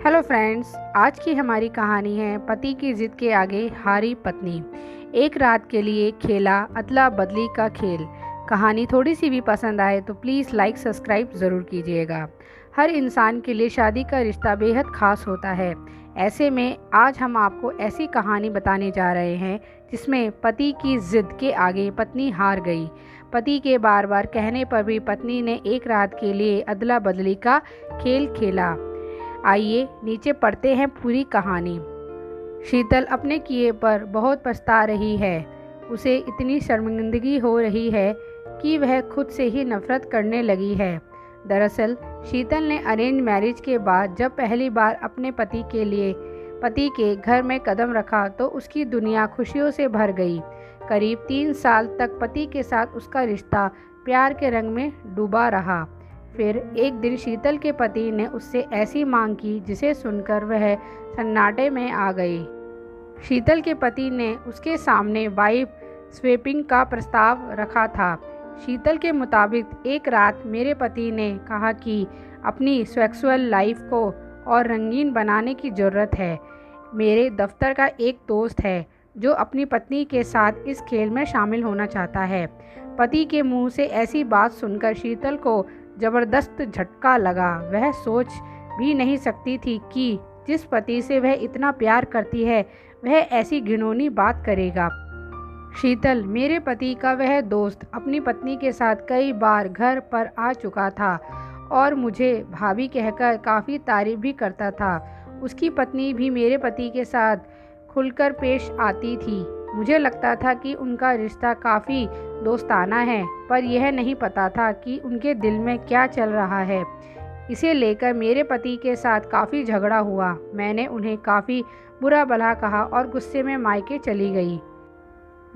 Hello friends, आज की हमारी कहानी है पति की जिद के आगे हारी पत्नी। एक रात के लिए खेला अदला बदली का खेल। कहानी थोड़ी सी भी पसंद आए तो प्लीज़ लाइक सब्सक्राइब ज़रूर कीजिएगा। हर इंसान के लिए शादी का रिश्ता बेहद खास होता है। ऐसे में आज हम आपको ऐसी कहानी बताने जा रहे हैं जिसमें पति की जिद के आगे पत्नी हार गई। पति के बार बार कहने पर भी पत्नी ने एक रात के लिए अदला बदली का खेल खेला। आइए नीचे पढ़ते हैं पूरी कहानी। शीतल अपने किए पर बहुत पछता रही है। उसे इतनी शर्मिंदगी हो रही है कि वह खुद से ही नफरत करने लगी है। दरअसल शीतल ने अरेंज मैरिज के बाद जब पहली बार अपने पति के घर में कदम रखा तो उसकी दुनिया खुशियों से भर गई। करीब 3 साल तक पति के साथ उसका रिश्ता प्यार के रंग में डूबा रहा। फिर एक दिन शीतल के पति ने उससे ऐसी मांग की जिसे सुनकर वह सन्नाटे में आ गई। शीतल के पति ने उसके सामने वाइफ स्वैपिंग का प्रस्ताव रखा था। शीतल के मुताबिक एक रात मेरे पति ने कहा कि अपनी सेक्सुअल लाइफ को और रंगीन बनाने की ज़रूरत है। मेरे दफ्तर का एक दोस्त है जो अपनी पत्नी के साथ इस खेल में शामिल होना चाहता है। पति के मुंह से ऐसी बात सुनकर शीतल को जबरदस्त झटका लगा। वह सोच भी नहीं सकती थी कि जिस पति से वह इतना प्यार करती है वह ऐसी घिनौनी बात करेगा। शीतल, मेरे पति का वह दोस्त, अपनी पत्नी के साथ कई बार घर पर आ चुका था और मुझे भाभी कहकर काफ़ी तारीफ भी करता था। उसकी पत्नी भी मेरे पति के साथ खुलकर पेश आती थी। मुझे लगता था कि उनका रिश्ता काफ़ी दोस्ताना है, पर यह नहीं पता था कि उनके दिल में क्या चल रहा है। इसे लेकर मेरे पति के साथ काफ़ी झगड़ा हुआ। मैंने उन्हें काफ़ी बुरा भला कहा और गुस्से में मायके चली गई।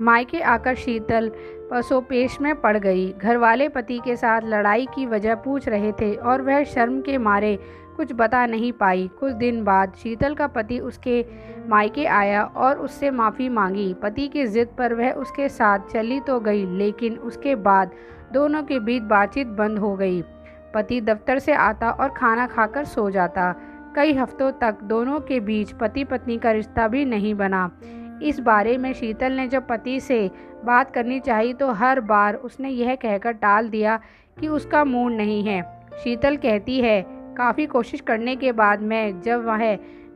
मायके आकर शीतल पसोपेश में पड़ गई। घरवाले पति के साथ लड़ाई की वजह पूछ रहे थे और वह शर्म के मारे कुछ बता नहीं पाई। कुछ दिन बाद शीतल का पति उसके मायके आया और उससे माफ़ी मांगी। पति की जिद पर वह उसके साथ चली तो गई, लेकिन उसके बाद दोनों के बीच बातचीत बंद हो गई। पति दफ्तर से आता और खाना खाकर सो जाता। कई हफ्तों तक दोनों के बीच पति पत्नी का रिश्ता भी नहीं बना। इस बारे में शीतल ने जब पति से बात करनी चाहिए तो हर बार उसने यह कहकर टाल दिया कि उसका मूड नहीं है। शीतल कहती है, काफ़ी कोशिश करने के बाद जब वह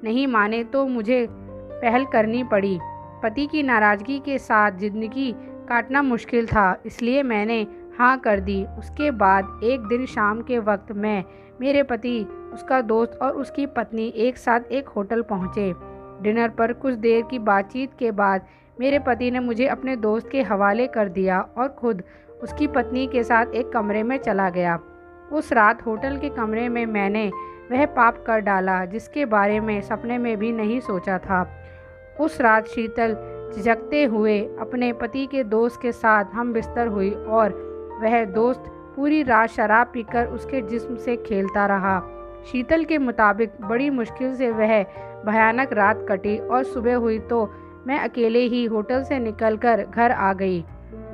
नहीं माने तो मुझे पहल करनी पड़ी। पति की नाराज़गी के साथ ज़िंदगी काटना मुश्किल था, इसलिए मैंने हाँ कर दी। उसके बाद एक दिन शाम के वक्त मेरे पति, उसका दोस्त और उसकी पत्नी एक साथ एक होटल पहुँचे। डिनर पर कुछ देर की बातचीत के बाद मेरे पति ने मुझे अपने दोस्त के हवाले कर दिया और खुद उसकी पत्नी के साथ एक कमरे में चला गया। उस रात होटल के कमरे में मैंने वह पाप कर डाला जिसके बारे में सपने में भी नहीं सोचा था। उस रात शीतल झिझकते हुए अपने पति के दोस्त के साथ हम बिस्तर हुई और वह दोस्त पूरी रात शराब पीकर उसके जिस्म से खेलता रहा। शीतल के मुताबिक बड़ी मुश्किल से वह भयानक रात कटी और सुबह हुई तो मैं अकेले ही होटल से निकलकर घर आ गई।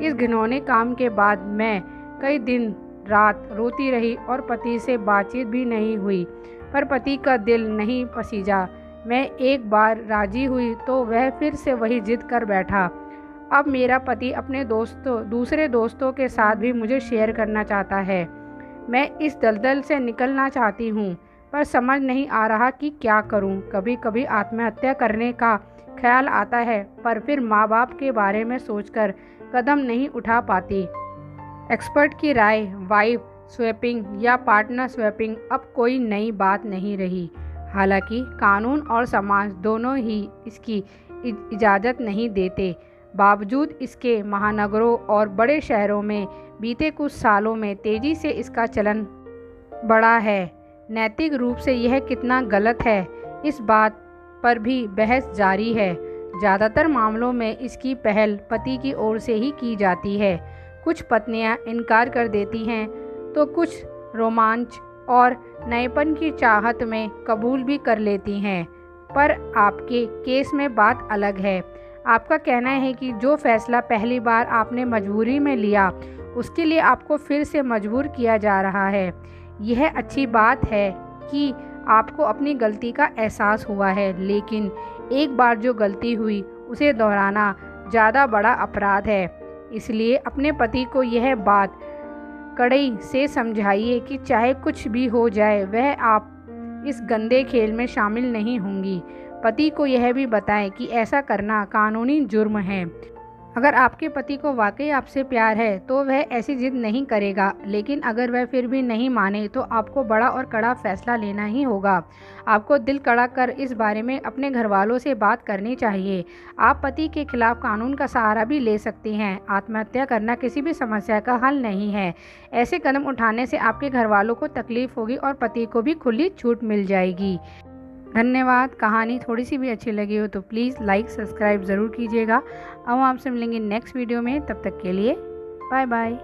इस घिनौने काम के बाद मैं कई दिन रात रोती रही और पति से बातचीत भी नहीं हुई, पर पति का दिल नहीं पसीजा। मैं एक बार राजी हुई तो वह फिर से वही जिद कर बैठा। अब मेरा पति अपने दूसरे दोस्तों के साथ भी मुझे शेयर करना चाहता है। मैं इस दलदल से निकलना चाहती हूँ, पर समझ नहीं आ रहा कि क्या करूँ। कभी कभी आत्महत्या करने का ख्याल आता है, पर फिर माँ बाप के बारे में सोचकर कदम नहीं उठा पाती। एक्सपर्ट की राय, वाइफ स्वैपिंग या पार्टनर स्वैपिंग अब कोई नई बात नहीं रही। हालांकि कानून और समाज दोनों ही इसकी इजाज़त नहीं देते। बावजूद इसके महानगरों और बड़े शहरों में बीते कुछ सालों में तेज़ी से इसका चलन बढ़ा है। नैतिक रूप से यह कितना गलत है, इस बात पर भी बहस जारी है। ज़्यादातर मामलों में इसकी पहल पति की ओर से ही की जाती है। कुछ पत्नियां इनकार कर देती हैं तो कुछ रोमांच और नएपन की चाहत में कबूल भी कर लेती हैं। पर आपके केस में बात अलग है। आपका कहना है कि जो फैसला पहली बार आपने मजबूरी में लिया उसके लिए आपको फिर से मजबूर किया जा रहा है। यह अच्छी बात है कि आपको अपनी गलती का एहसास हुआ है, लेकिन एक बार जो गलती हुई उसे दोहराना ज़्यादा बड़ा अपराध है। इसलिए अपने पति को यह बात कड़ाई से समझाइए कि चाहे कुछ भी हो जाए वह आप इस गंदे खेल में शामिल नहीं होंगी। पति को यह भी बताएं कि ऐसा करना कानूनी जुर्म है। अगर आपके पति को वाकई आपसे प्यार है तो वह ऐसी जिद नहीं करेगा, लेकिन अगर वह फिर भी नहीं माने तो आपको बड़ा और कड़ा फैसला लेना ही होगा। आपको दिल कड़ा कर इस बारे में अपने घर वालों से बात करनी चाहिए। आप पति के खिलाफ कानून का सहारा भी ले सकती हैं। आत्महत्या करना किसी भी समस्या का हल नहीं है। ऐसे कदम उठाने से आपके घर वालों को तकलीफ होगी और पति को भी खुली छूट मिल जाएगी। धन्यवाद। कहानी थोड़ी सी भी अच्छी लगी हो तो प्लीज़ लाइक सब्सक्राइब ज़रूर कीजिएगा। अब आपसे मिलेंगे नेक्स्ट वीडियो में, तब तक के लिए बाय बाय।